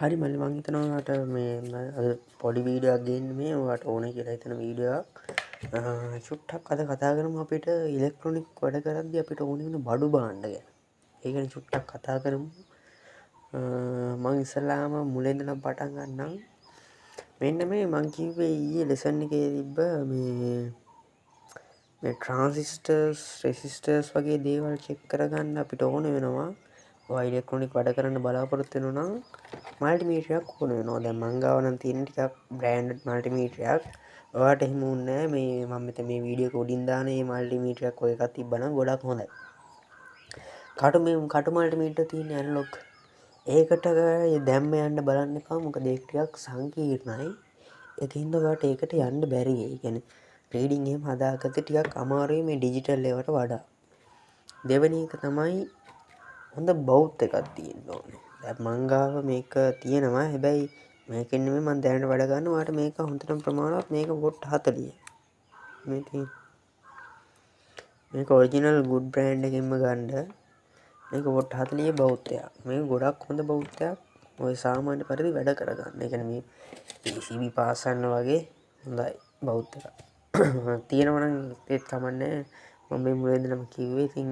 හරි මල්ලි මං හිතනවා ඔයාට මේ අද පොඩි වීඩියෝ එකක් ගේන්න මේ ඔයාට ඕනේ කියලා හිතන වීඩියෝ එකක් චුට්ටක් අද කතා කරමු අපිට ඉලෙක්ට්‍රොනික වැඩ කරද්දී අපිට ඕනේ වෙන බඩු භාණ්ඩ ගැන. ඒ ගැන චුට්ටක් කතා කරමු. මං ඉස්සෙල්ලාම මුලින් ඉඳන් පටන් ගන්නම්. මෙන්න මේ මං කිව්වේ ඊයේ ලෙසන් එකේ තිබ්බ මේ ට්‍රාන්සිස්ටර්ස් රෙසිස්ටර්ස් වගේ දේවල් චෙක් කරගන්න අපිට ඕන වෙනවා. ඔය ඉලෙක්ට්‍රොනික වැඩ කරන්න බලාපොරොත්තු වෙනවා නම් මල්ටිමීටරයක් ඕන වෙනවා. දැන් මං ගාව නම් තියෙන ටිකක් බ්‍රෑන්ඩඩ් මල්ටිමීටරයක්. ඔයාට එහෙම වුන්නේ නැහැ. මේ මම මෙතන මේ වීඩියෝ එක උඩින් දාන මේ මල්ටිමීටරයක් ඔය එකක් තිබ්බනම් ගොඩක් හොඳයි. කටු මල්ටිමීටර තියෙන ඇනලොග්. ඒකට දැම්ම යන්න බලන්න එපා. මොකද ඒක ටිකක් සංකීර්ණයි. ඒකින්ද ඔයාට ඒකට යන්න බැරි. ඒ කියන්නේ රීඩින් එහෙම හදාගත්තේ ටිකක් අමාරුයි මේ ඩිජිටල් ඒවාට වඩා. දෙවෙනි එක තමයි හොඳ බෞත් එකක් තියෙන්න ඕනේ. දැන් මං ගාව මේක තියෙනවා. හැබැයි මේකෙන් නෙමෙයි මම දැනට වැඩ ගන්න. ඔයාට මේක හොඳටම ප්‍රමාණවත් මේක වොට් 40. මේක ඔරිජිනල් ගුඩ් බ්‍රෑන්ඩ් එකකින්ම ගන්න. මේක වොට් 40 බෞත්තයක්. මේක ගොඩක් හොඳ බෞත්තයක්. ඔය සාමාන්‍ය පරිදි වැඩ කරගන්න. ඒ කියන්නේ මේ PCB පාසන්න වගේ හොඳයි බෞත් එකක්. තියෙනවා නම් ඒත් කමන්නේ. මම මේ මුලින් ඉඳන්ම කිව්වේ ඉතින්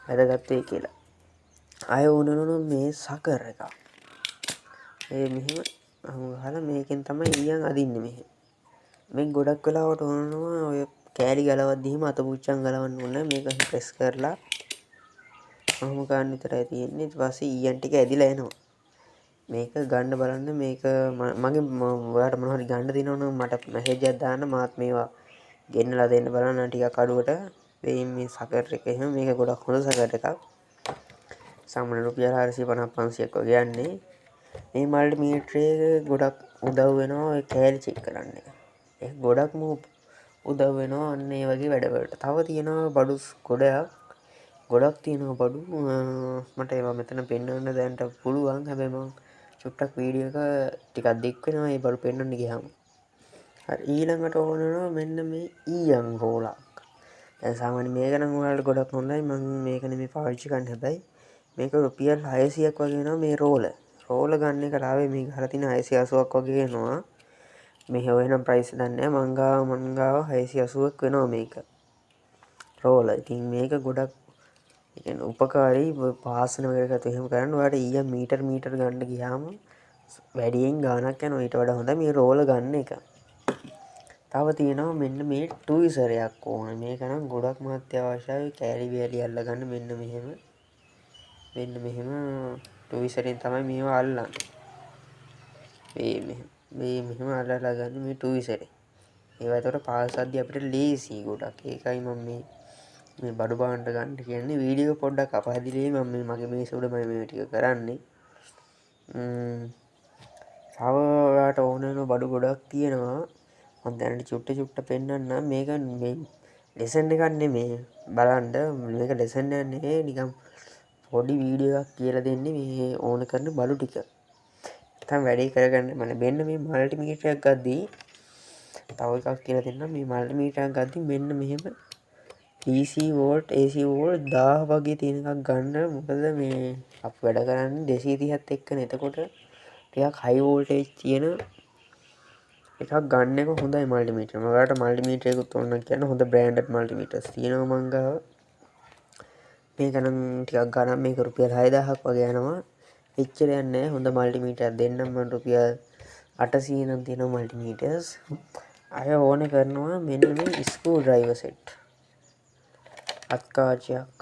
වැදගත් වෙයි කියලා. ආය ඕනනම් මේ සකර් එක. ඒ මෙහෙම අහලා මේකෙන් තමයි ඊයන් අදින්නේ මෙහෙම. මේක ගොඩක් වෙලාවට ඕනනවා ඔය කෑලි ගලවද්දිම අත පුච්චන් ගලවන්න ඕනේ. මේක ප්‍රෙස් කරලා අහම ගන්න විතරයි තියෙන්නේ. ඊට පස්සේ ඊයන් ටික ඇදිලා එනවා. මේක ගන්න බලන්න මේක මගේ ඔයාලට මොනවා හරි ගන්න දිනවනම් මට මැසේජ් එකක් දාන්න මාත් මේවා ගෙන්නලා දෙන්න බලන්න ටිකක් අඩුවට. මේ සකර් එක එහෙම මේක ගොඩක් හොඳ සකර් එකක්. සාමාන්‍ය රුපියල් 450 500ක් වගේ යන්නේ. මේ මල්ටිමීටරේ ගොඩක් උදව් වෙනවා ඔය කෑලි චෙක් කරන්න එක. ඒක ගොඩක්ම උදව් වෙනවා අන්න ඒ වගේ වැඩවලට. තව තියෙනවා බඩු ගොඩක් තියෙනවා බඩු. මට ඒවා මෙතන පෙන්වන්න දැනට පුළුවන්. හැබැයි මම චුට්ටක් වීඩියෝ එක ටිකක් දික් වෙනවා මේ බඩු පෙන්වන්න ගියාම. හරි ඊළඟට ඕන වෙනවා මෙන්න මේ ඊයන් රෝලක්. දැන් සාමාන්‍ය මේක නම් ඔයාලට ගොඩක් හොඳයි. මම මේක නෙමෙයි පාවිච්චි කරන්නේ හැබැයි මේක රුපියල් 600ක් වගේ වෙනවා මේ රෝල ගන්න එකට ආවේ මේ ගහලා තියෙන 680ක් වගේ වෙනවා. මේ හොයනම් ප්‍රයිස් දන්නේ නැහැ. මං ගාව 680ක් වෙනවා මේක රෝල. ඉතින් මේක ගොඩක් කියන්නේ උපකාරී පාසන වලට එහෙම කරන්න. ඔයාලට ඊයන් මීටර් ගන්න ගියාම වැඩියෙන් ගාණක් යනවා. ඊට වඩා හොඳයි මේ රෝල ගන්න එක. තව තියෙනවා මෙන්න මේ ටූයිසරයක් ඕනේ. මේක නම් ගොඩක්ම අත්‍යවශ්‍යයි. කෑලි වෑලි අල්ලගන්න මෙන්න මෙහෙම ටූයිසරෙන් තමයි මේවා අල්ලන්නේ. මේ මෙහෙම අල්ලලා ගන්න මේ ටූයිසරේ. ඒවා ඒතකොට පාසද්දී අපිට ලේසි ගොඩක්. ඒකයි මම මේ බඩු භාණ්ඩ ගන්න කියන්නේ. වීඩියෝ පොඩ්ඩක් අපහදිලි මම මගේ මේස උඩ මම මේ ටික කරන්නේ. තව ඔයාලට ඕන වෙන බඩු ගොඩක් තියෙනවා. මම දැනට චුට්ට පෙන්නන්නම්. මේක මේ ලෙසන් එකක් නෙමෙයි. බලන්න මේක ලෙසන් එකක් නෙමෙයි. නිකන් පොඩි වීඩියෝ එකක් කියලා දෙන්නේ මේ ඕන කරන බඩු ටික. නැත්නම් වැඩේ කරගන්න මම මෙන්න මේ මල්ටිමීටරයක් ගද්දී තව එකක් කියලා දෙන්නම්. මේ මල්ටිමීටරයක් ගද්දී මෙන්න මෙහෙම DC වෝල්ට් AC වෝල්ට් 1000 වගේ තියෙන එකක් ගන්න. මොකද මේ අපි වැඩ කරන්නේ 230ත් එක්කනේ. එතකොට ටිකක් හයි වෝල්ටේජ් තියෙන එකක් ගන්න එක හොඳයි මල්ටිමීටර. මම ඔයාලට මල්ටිමීටර එකකුත් ඕන නම් කියන්න. හොඳ බ්‍රෑන්ඩඩ් මල්ටිමීටර්ස් තියෙනවා මං ගාව. මේක නම් ටිකක් ගන්න. මේක රුපියල් 6000ක් වගේ යනවා. එච්චර යන්නේ නැහැ. හොඳ මල්ටිමීටරයක් දෙන්නම් මම රුපියල් 800 නම් තියෙන මල්ටිමීටර්ස්. අය ඕනේ කරනවා මෙන්න මේ ස්ක්‍රූ ඩ්‍රයිවර් සෙට්. අත්කාචයක්.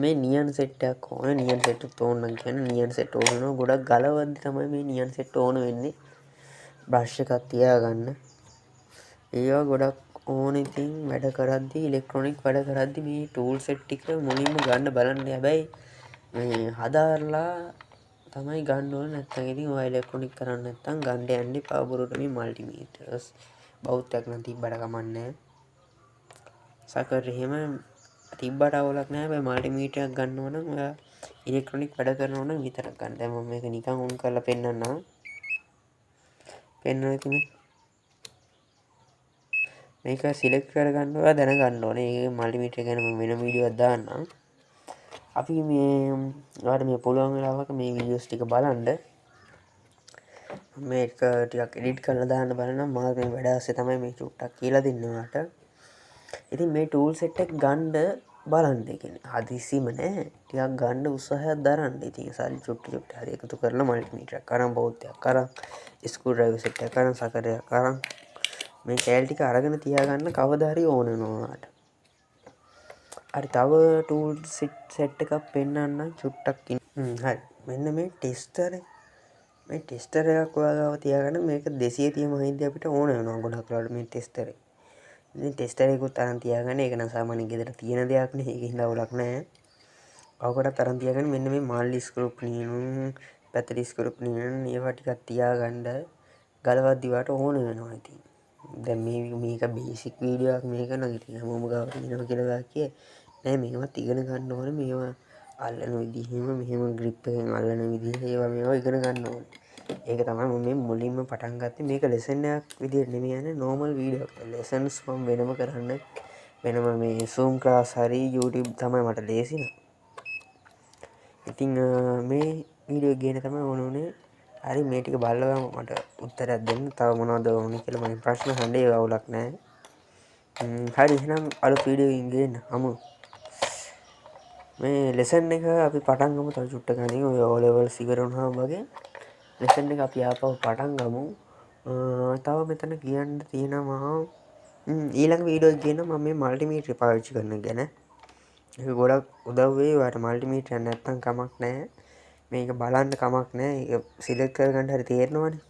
මේ නියන් සෙට් එකක් ඕනේ. නියන් සෙට් උත් ඕන නම් කියන්න. නියන් සෙට් ඕන වෙනවා. ගොඩක් ගලවද්දි තමයි මේ නියන් සෙට් ඕන වෙන්නේ. බ්‍රෂ් එකක් තියාගන්න. ඒවා ගොඩක් ඕන. ඉතින් වැඩ කරද්දී ඉලෙක්ට්‍රොනික වැඩ කරද්දී මේ ටූල් සෙට් ටික මුලින්ම ගන්න බලන්න. හැබැයි මේ හදාarලා තමයි ගන්න ඕනේ. නැත්නම් ඉතින් ඔය ඉලෙක්ට්‍රොනික කරන්නේ නැත්නම් ගන්න යන්න එපා බොරුවට මේ මල්ටිමීටර්ස්. බෞද්ධයක් නම් තිබ්බට කමන්නේ නැහැ. සකර් එහෙම තිබ්බට අවුලක් නැහැ. හැබැයි මල්ටිමීටරයක් ගන්න ඕන නම් ඔයා ඉලෙක්ට්‍රොනික වැඩ කරනවා නම් විතරක් ගන්න. දැන් මම මේක නිකන් ඔන් කරලා පෙන්නන්නම්. පෙන්වන්න ඉතින් මේක සිලෙක්ට් කරගන්න ඔයා දැනගන්න ඕනේ. ඒක මල්ටිමීටර ගැන මම වෙන වීඩියෝ එකක් දාන්නම්. අපි මේ පුළුවන් වෙලාවක මේ වීඩියෝස් ටික බලන්න මේක ටිකක් එඩිට් කරලා දාන්න බලනවා මාත් මේ වැඩ ආසේ තමයි මේ චුට්ටක් කියලා දෙන්නවාට ඉතින් මේ ටූල් සෙට් එක ගන්න බලන්න කියන්නේ හදිසියෙම නෑ ටිකක් ගන්න උත්සාහයක් දරන්න ඉතින් සල්ලි චුට්ටි හරි එකතු කරලා මල්ටිමීටර් එකක් අරන් බෞද්ධයක් අරන් ස්ක්‍රූ ඩ්‍රයිවර් සෙට් එකක් අරන් සකරයක් අරන් මේ කෑලි ටික අරගෙන තියාගන්න කවදා හරි ඕන වෙනවා හරි තව ටූල් සෙට් එකක් පෙන්වන්නම් චුට්ටක් හරි මෙන්න මේ ටෙස්ටර් මේ ටෙස්ටර් එකක් ඔයාලා තියාගන්න මේක 230 මහින්දේ අපිට ඕන වෙනවා ගොඩක් වෙලාවට මේ ටෙස්ටර් එක. ඉතින් ටෙස්ටර් එකකුත් අරන් තියාගන්න. ඒක නම් සාමාන්‍යයෙන් ගෙදර තියෙන දෙයක් නේ. ඒකෙන් හින්දා අවුලක් නැහැ. අවකටත් අරන් තියාගන්න මෙන්න මේ මාල්ලි ස්ක්‍රූප් නියුන් පැතලි ස්ක්‍රූප් නියුන් ඒවා ටිකක් තියාගන්න ගලවද්දි වට ඕන වෙනවා ඉතින්. දැන් මේක බේසික් වීඩියෝ එකක් මේක නම් ඉතින් හැමෝම ගාව තියෙනවා කියලා කියේ. නෑ මේවත් ඉගෙන ගන්න ඕනේ මේවා අල්ලන විදිහෙම මෙහෙම ග්‍රිප් එකෙන් අල්ලන විදිහ මේවා ඉගෙන ගන්න ඕනේ. ඒක තමයි මම මේ මුලින්ම පටන් ගත්තේ. මේක ලෙසන් එකක් විදිහට නෙමෙයි යන්නේ නෝමල් වීඩියෝ එකක්. ලෙසන්ස් මම වෙනම කරන්න වෙනම මේ Zoom class හරි YouTube තමයි මට ලේසි නං. ඉතින් මේ වීඩියෝ ගේන තමයි ඕනේ. හරි මේ ටික බලලා මට උත්තරයක් දෙන්න. තව මොනවද ඕනේ කියලා මම ප්‍රශ්න අහන්න ඒ අවුලක් නැහැ. හරි එහෙනම් අලුත් වීඩියෝ එකකින් ගේන්න හමු. මේ ලෙසන් එක අපි පටන් ගමු තව චුට්ටක් ගනින් ඔය O levels ඉවර වුණාම වගේ ලෙසන් එක අපි ආපහු පටන් ගමු. තව මෙතන කියන්න තියෙනවා ඊළඟ වීඩියෝ එක ගේන මම මේ මල්ටිමීටර් පාවිච්චි කරන ගැන. ඒක ගොඩක් උදව් වෙයි ඔයාලට මල්ටිමීටර් නැත්තම් කමක් නැහැ. මේක බලන්න කමක් නැහැ. ඒක සිලෙක්ට් කරගන්න හරි තේරෙනවනේ.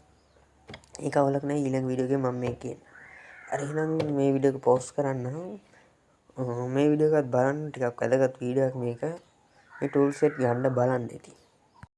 ඒක අවුලක් නැහැ ඊළඟ වීඩියෝ එකේ මම මේක කියන්න. හරි එහෙනම් මේ වීඩියෝ එක පෝස්ට් කරන්න. මේ වීඩියෝ එකත් බලන්න ටිකක් වැදගත් වීඩියෝ එකක් මේක. මේ ටූල් සෙට් ගන්න බලන්න ඉතින්.